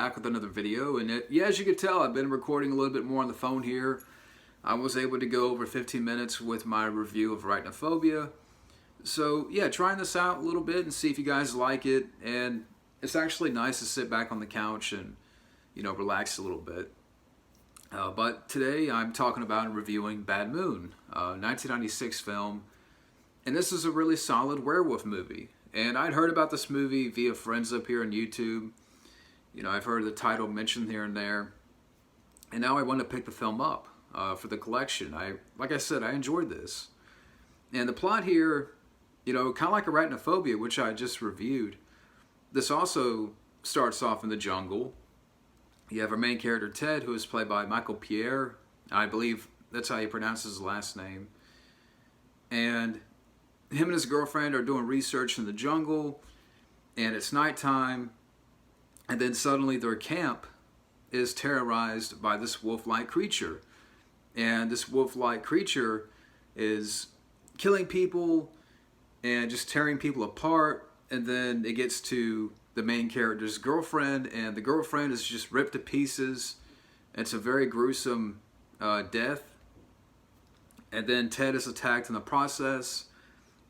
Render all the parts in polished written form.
Back with another video, and yeah, as you can tell, I've been recording a little bit more on the phone here. I was able to go over 15 minutes with my review of Arachnophobia. So yeah, trying this out a little bit and see if you guys like it. And it's actually nice to sit back on the couch and, relax a little bit. But today I'm talking about and reviewing Bad Moon, 1996 film. And this is a really solid werewolf movie. And I'd heard about this movie via friends up here on YouTube. I've heard the title mentioned here and there. And now I want to pick the film up for the collection. Like I said, I enjoyed this. And the plot here, kind of like Arachnophobia, which I just reviewed, this also starts off in the jungle. You have our main character, Ted, who is played by Michael Pierre. I believe that's how he pronounces his last name. And him and his girlfriend are doing research in the jungle, and it's nighttime, and then suddenly their camp is terrorized by this wolf-like creature. And this wolf-like creature is killing people and just tearing people apart, and then it gets to the main character's girlfriend, and the girlfriend is just ripped to pieces. It's a very gruesome death. And then Ted is attacked in the process.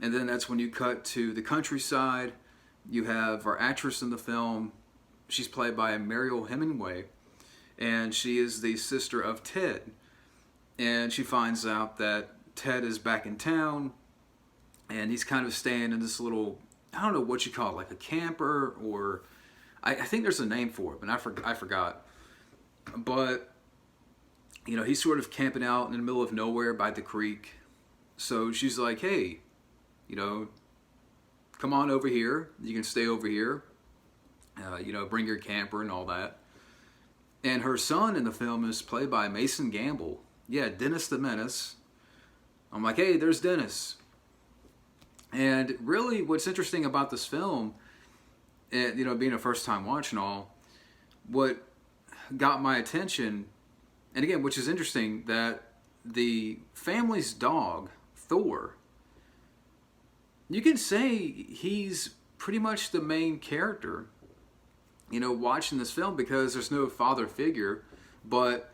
And then that's when you cut to the countryside. You have our actress in the film. She's played by Mariel Hemingway. And she is the sister of Ted. And she finds out that Ted is back in town. And he's kind of staying in this little, I don't know what you call it, like a camper, or I think there's a name for it, but I forgot. But, he's sort of camping out in the middle of nowhere by the creek. So she's like, hey, come on over here. You can stay over here. Bring your camper and all that. And her son in the film is played by Mason Gamble. Yeah, Dennis the Menace. I'm like, hey, there's Dennis. And really what's interesting about this film, and, being a first time watch and all, what got my attention, and again, which is interesting, that the family's dog, Thor, you can say he's pretty much the main character, watching this film, because there's no father figure. But,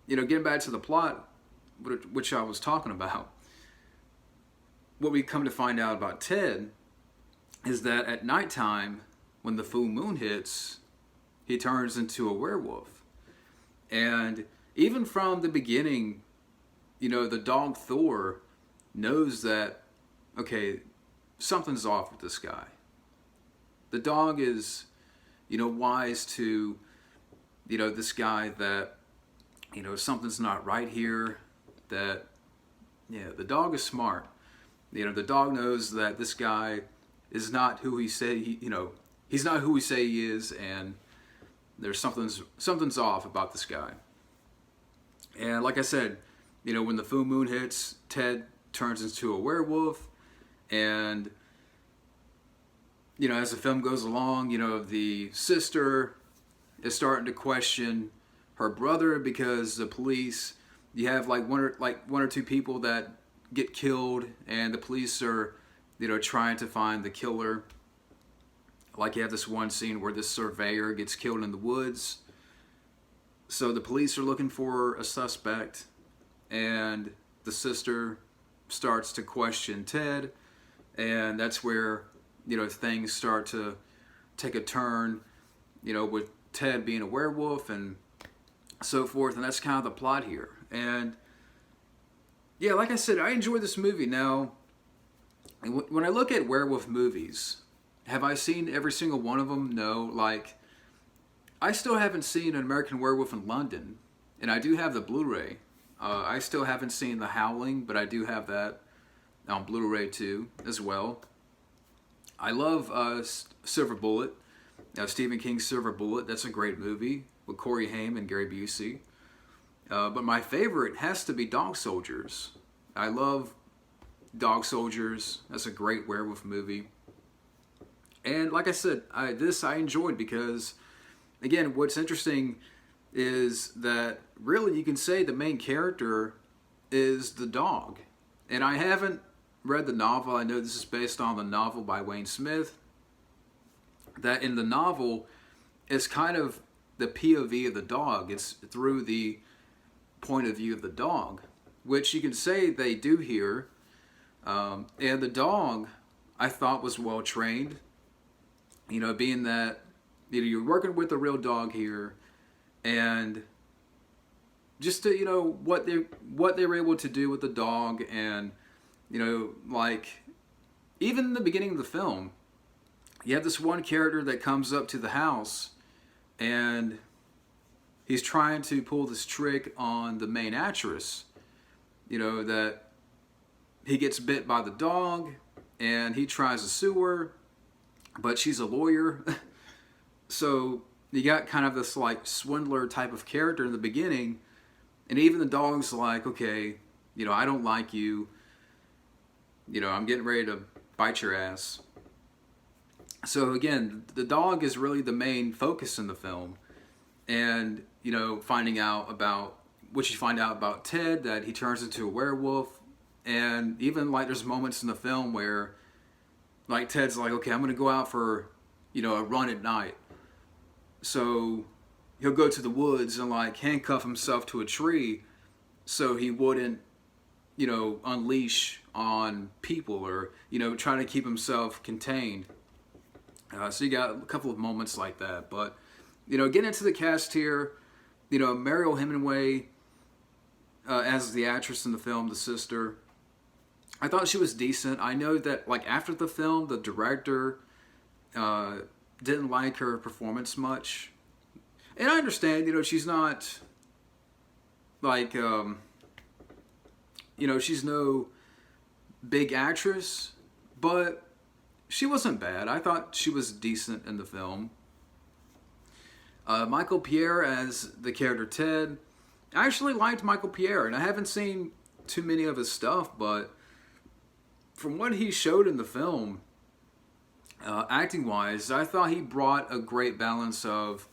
getting back to the plot, which I was talking about, what we come to find out about Ted is that at nighttime, when the full moon hits, he turns into a werewolf. And even from the beginning, the dog Thor knows that, okay, something's off with this guy. The dog is, wise to, this guy that, something's not right here. That, the dog is smart. The dog knows that this guy is not who he say he's not who we say he is, and there's something's off about this guy. And like I said, when the full moon hits, Ted turns into a werewolf. And as the film goes along, the sister is starting to question her brother, because the police, you have like one or two people that get killed, and the police are trying to find the killer. Like, you have this one scene where this surveyor gets killed in the woods, so the police are looking for a suspect, and the sister starts to question Ted. And that's where, things start to take a turn, with Ted being a werewolf and so forth. And that's kind of the plot here. And yeah, like I said, I enjoy this movie. Now, when I look at werewolf movies, have I seen every single one of them? No. Like, I still haven't seen An American Werewolf in London, and I do have the Blu-ray. I still haven't seen The Howling, but I do have that on Blu-ray too, as well. I love Silver Bullet, Stephen King's Silver Bullet. That's a great movie with Corey Haim and Gary Busey. But my favorite has to be Dog Soldiers. I love Dog Soldiers. That's a great werewolf movie. And like I said, I enjoyed, because, again, what's interesting is that really you can say the main character is the dog. And I haven't read the novel. I know this is based on the novel by Wayne Smith. That in the novel, it's kind of the POV of the dog. It's through the point of view of the dog, which you can say they do here. And the dog, I thought, was well trained. You know, being that you're working with a real dog here, and just to, what they were able to do with the dog, and like even in the beginning of the film, you have this one character that comes up to the house, and he's trying to pull this trick on the main actress. That he gets bit by the dog, and he tries to sue her, but she's a lawyer. So you got kind of this like swindler type of character in the beginning, and even the dog's like, okay, I don't like you. I'm getting ready to bite your ass. So again, the dog is really the main focus in the film, and finding out about what you find out about Ted, that he turns into a werewolf, and even like there's moments in the film where like Ted's like, okay, I'm gonna go out for a run at night. So he'll go to the woods and like handcuff himself to a tree so he wouldn't, unleash on people, or, trying to keep himself contained. So you got a couple of moments like that. But, getting into the cast here, Mariel Hemingway as the actress in the film, the sister, I thought she was decent. I know that like after the film, the director didn't like her performance much. And I understand, she's not like, she's no big actress, but she wasn't bad. I thought she was decent in the film. Michael Pierre as the character Ted. I actually liked Michael Pierre, and I haven't seen too many of his stuff, but from what he showed in the film, acting-wise, I thought he brought a great balance of,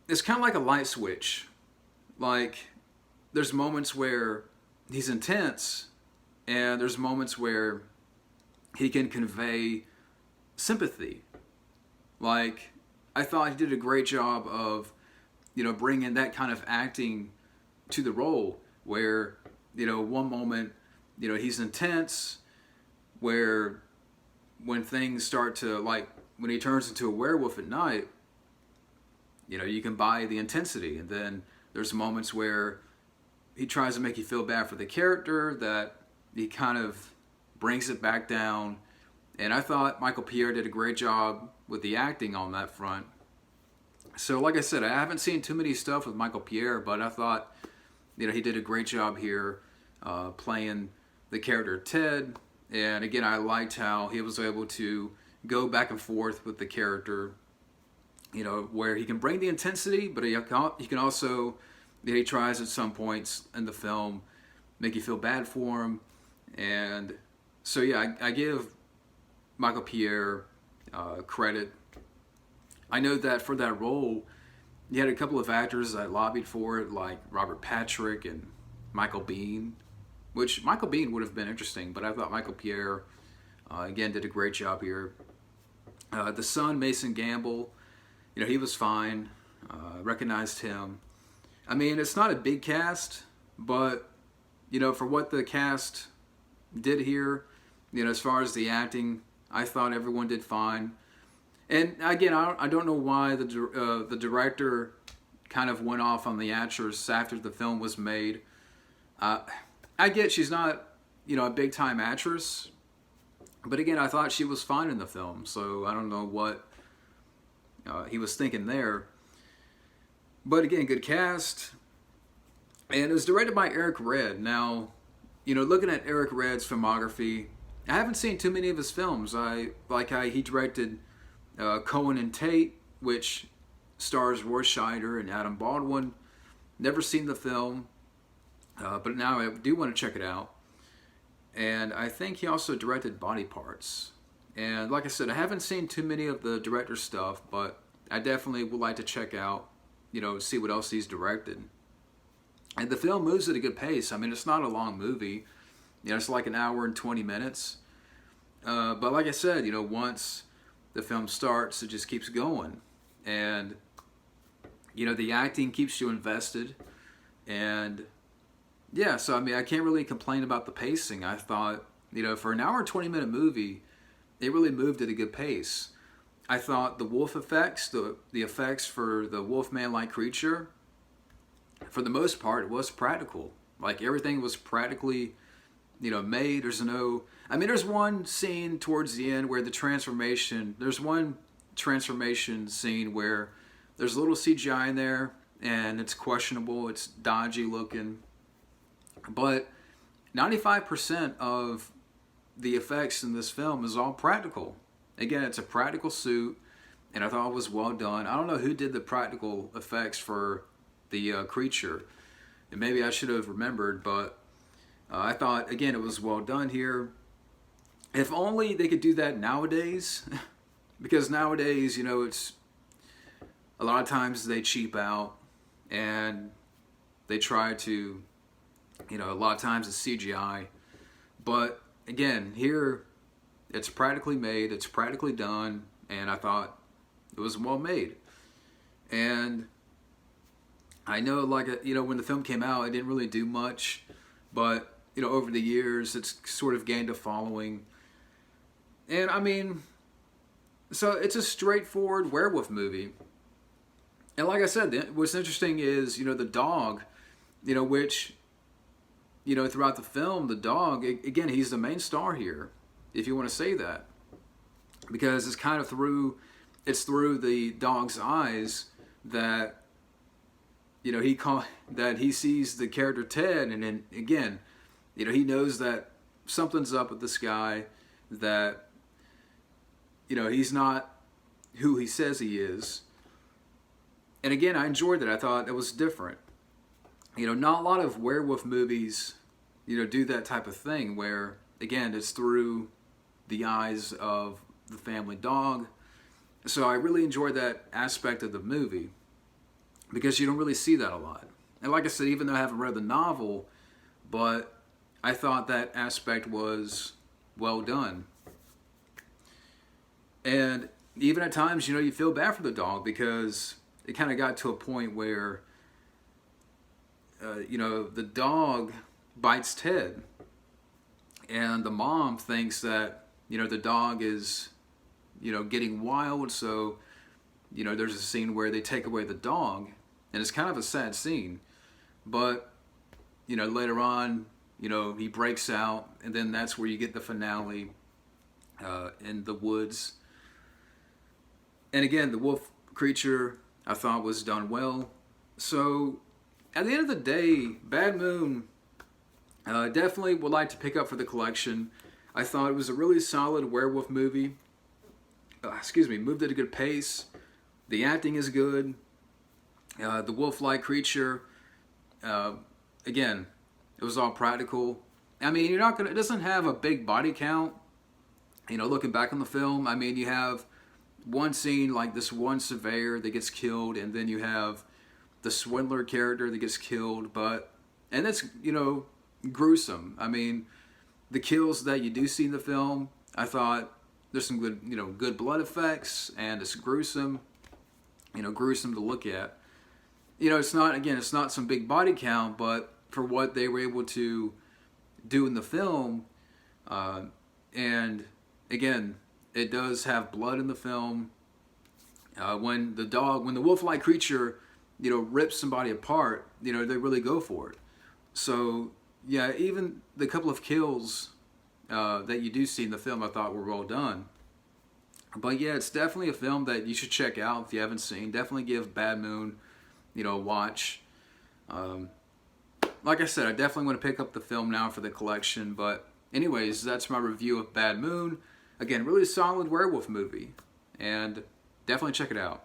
it's kind of like a light switch. Like, there's moments where he's intense, and there's moments where he can convey sympathy. Like, I thought he did a great job of, bringing that kind of acting to the role, where, one moment, he's intense, where when things start to, like, when he turns into a werewolf at night, you can buy the intensity. And then there's moments where he tries to make you feel bad for the character, that he kind of brings it back down. And I thought Michael Pierre did a great job with the acting on that front. So like I said, I haven't seen too many stuff with Michael Pierre, but I thought, he did a great job here playing the character Ted. And again, I liked how he was able to go back and forth with the character, where he can bring the intensity, but he can also, he tries at some points in the film make you feel bad for him. And so yeah, I give Michael Pierre credit. I know that for that role, you had a couple of actors that lobbied for it, like Robert Patrick and Michael Biehn, which Michael Biehn would have been interesting, but I thought Michael Pierre, again, did a great job here. The son, Mason Gamble, he was fine. Recognized him. I mean, it's not a big cast, but, for what the cast did here, as far as the acting, I thought everyone did fine. And again, I don't know why the director kind of went off on the actress after the film was made. I get she's not, a big time actress, but again, I thought she was fine in the film. So I don't know what he was thinking there. But again, good cast. And it was directed by Eric Red. Now, looking at Eric Red's filmography, I haven't seen too many of his films. I like how he directed Cohen and Tate, which stars Roy Scheider and Adam Baldwin. Never seen the film, but now I do want to check it out. And I think he also directed Body Parts. And like I said, I haven't seen too many of the director's stuff, but I definitely would like to check out, see what else he's directed. And the film moves at a good pace. I mean, it's not a long movie. It's like an hour and 20 minutes. But like I said, once the film starts, it just keeps going. And The acting keeps you invested, and yeah, so I mean, I can't really complain about the pacing. I thought, for an hour and 20-minute movie, it really moved at a good pace. I thought the wolf effects, the effects for the wolfman-like creature, for the most part, it was practical. Like, everything was practically, made. There's one scene towards the end where there's one transformation scene where there's a little CGI in there, and it's questionable, it's dodgy looking. But 95% of the effects in this film is all practical. Again, it's a practical suit, and I thought it was well done. I don't know who did the practical effects for the creature, and maybe I should have remembered, but I thought, again, it was well done here. If only they could do that nowadays, because nowadays, it's a lot of times they cheap out, and they try to, a lot of times it's CGI, but again, here, it's practically made, it's practically done, and I thought it was well made. And I know, when the film came out, it didn't really do much, but, over the years, it's sort of gained a following. And, so it's a straightforward werewolf movie. And like I said, what's interesting is, the dog, which, throughout the film, the dog, again, he's the main star here, if you want to say that. Because it's kind of through the dog's eyes that, that he sees the character Ted, and then, again, he knows that something's up with this guy, that, he's not who he says he is. And again, I enjoyed that. I thought it was different. Not a lot of werewolf movies, do that type of thing where, again, it's through the eyes of the family dog. So I really enjoyed that aspect of the movie, because you don't really see that a lot. And like I said, even though I haven't read the novel, but I thought that aspect was well done. And even at times, you feel bad for the dog, because it kind of got to a point where, the dog bites Ted, and the mom thinks that, the dog is, getting wild, so, there's a scene where they take away the dog, and it's kind of a sad scene, but, later on, he breaks out, and then that's where you get the finale in the woods. And again, the wolf creature, I thought, was done well. So, at the end of the day, Bad Moon, definitely would like to pick up for the collection. I thought it was a really solid werewolf movie. Moved at a good pace. The acting is good. The wolf-like creature, again, it was all practical. It doesn't have a big body count. Looking back on the film, you have one scene, like this one surveyor that gets killed, and then you have the swindler character that gets killed, and that's, gruesome. The kills that you do see in the film, I thought there's some good, good blood effects, and it's gruesome, gruesome to look at. It's not some big body count, but for what they were able to do in the film, and again, it does have blood in the film. When the wolf-like creature, rips somebody apart, they really go for it. So, yeah, even the couple of kills that you do see in the film, I thought were well done. But yeah, it's definitely a film that you should check out if you haven't seen. Definitely give Bad Moon, a watch. Like I said, I definitely want to pick up the film now for the collection. But anyways, that's my review of Bad Moon. Again, really solid werewolf movie, and definitely check it out.